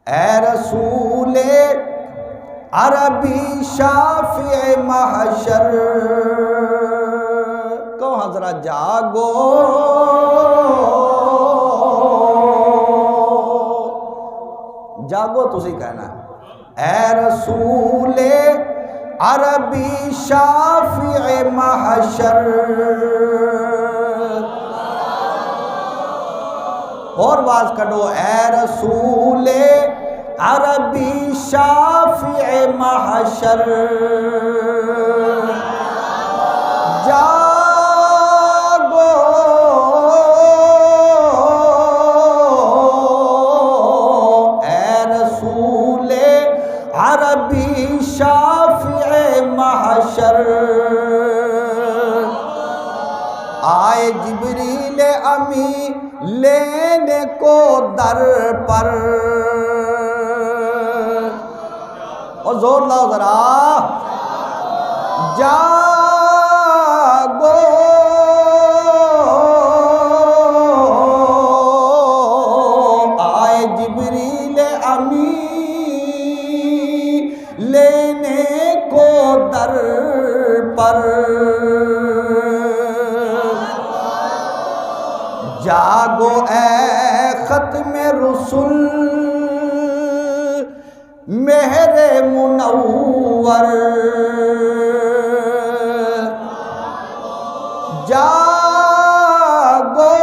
اے رسول عربی شافع محشر، کہو حضرت جاگو جاگو تسی کہنا ہے اے رسول عربی شافع محشر، اور باز کڈو اے رسول عربی شافع محشر، جاگو اے رسول عربی شافع محشر، آئے جبریل امی لینے کو در پر، اور زور لاؤ ذرا جاگو آئے جبریل امی لینے کو در پر، جاگو اے ختم رسل مہر منور، جاگو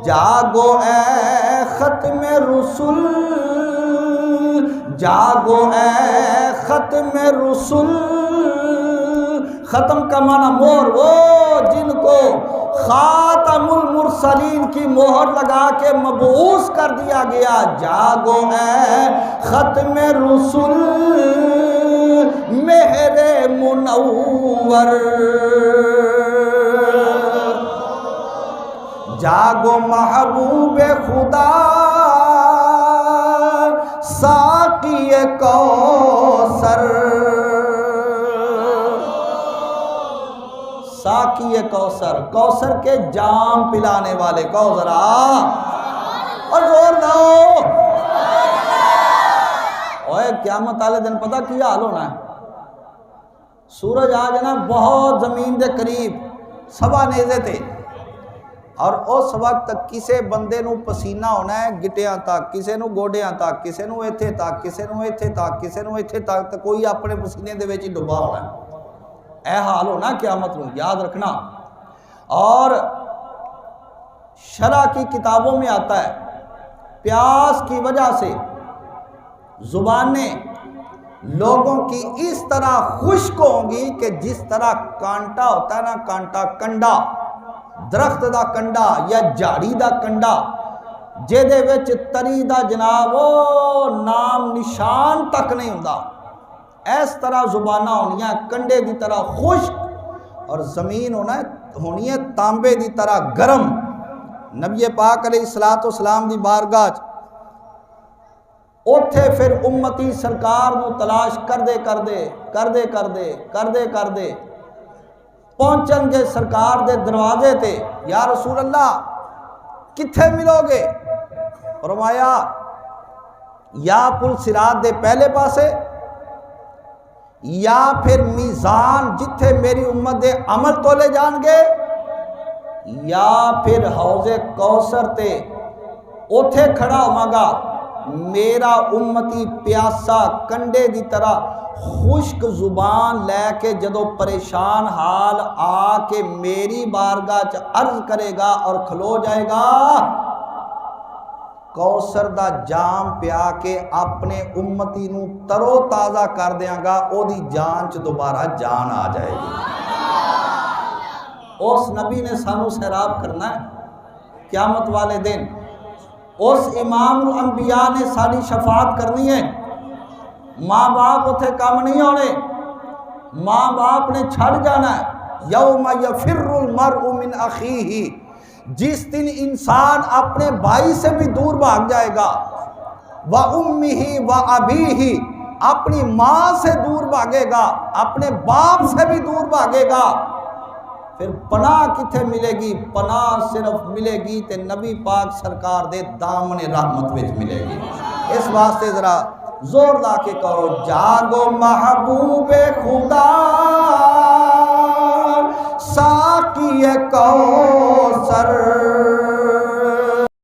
جاگو اے ختم رسل، جاگو اے ختم رسل، ختم کا معنی مہر، وہ جن کو خاتم المرسلین کی مہر لگا کے مبعوث کر دیا گیا، جاگو اے ختم رسل مہر منور، جاگو محبوب خدا ساقی کوثر، ساقی کوثر، کوثر کے جام پلانے والے، کہو ذرا اور زور لاؤ۔ اوے قیامت والے دن پتہ کیا حال ہونا ہے، سورج آج نا بہت زمین دے قریب سوا نیزے تھے، اور اس وقت کسے بندے نو پسینہ ہونا ہے گٹیاں تک، کسے نو گوڈیاں تک، کسے نو ایتھے تک، کسے نو ایتھے تک، کسے نو ایتھے تک، تو کوئی اپنے پسینے دے وچ ڈبا ہونا ہے، اے حال ہونا قیامت نو، یاد رکھنا۔ اور شرع کی کتابوں میں آتا ہے پیاس کی وجہ سے زبانیں لوگوں کی اس طرح خشک ہوں گی کہ جس طرح کانٹا ہوتا ہے نا، کانٹا کنڈا، درخت دا کنڈا یا جھاڑی دا کنڈا جہدے وچ تری دا جناب نام نشان تک نہیں ہوندا، اس طرح زبانہ ہونیاں کنڈے دی طرح خشک، اور زمین ہونی ہے تانبے دی طرح گرم۔ نبی پاک علیہ السلام دی بارگاہ اوتھے پھر امتی سرکار نو تلاش کردے پہنچن گے سرکار دے دروازے تے، یا رسول اللہ کتھے ملو گے؟ فرمایا یا پل صراط دے پہلے پاسے، یا پھر میزان جتھے میری امت دے عمل تولے جان گے، یا پھر حوض کوثر تے اوتھے کھڑا ہوگا میرا امتی پیاسا کنڈے دی طرح خشک زبان لے کے جدو پریشان حال آ کے میری بارگاہ چ عرض کرے گا اور کھلو جائے گا، کوثر دا جام پیا کے اپنے امتی نو ترو تازہ کر دیاں گا، او دی جان چ دوبارہ جان آ جائے گی۔ اس نبی نے سانو سیراب کرنا ہے قیامت والے دن، اس امام الانبیاء نے ساری شفاعت کرنی ہے۔ ماں باپ اتھے کام نہیں ہونے، ماں باپ نے چھڑ جانا ہے۔ یوم یفر المرء من اخیہ، جس دن انسان اپنے بھائی سے بھی دور بھاگ جائے گا، وَأُمِّهِ وَأَبِيهِ، اپنی ماں سے دور بھاگے گا، اپنے باپ سے بھی دور بھاگے گا، پھر پناہ کتھے ملے گی؟ پناہ صرف ملے گی تے نبی پاک سرکار دے دامن رحمت وچ ملے گی۔ اس واسطے ذرا زور لا کے کہو جاگو محبوب خدا ساقی کوثر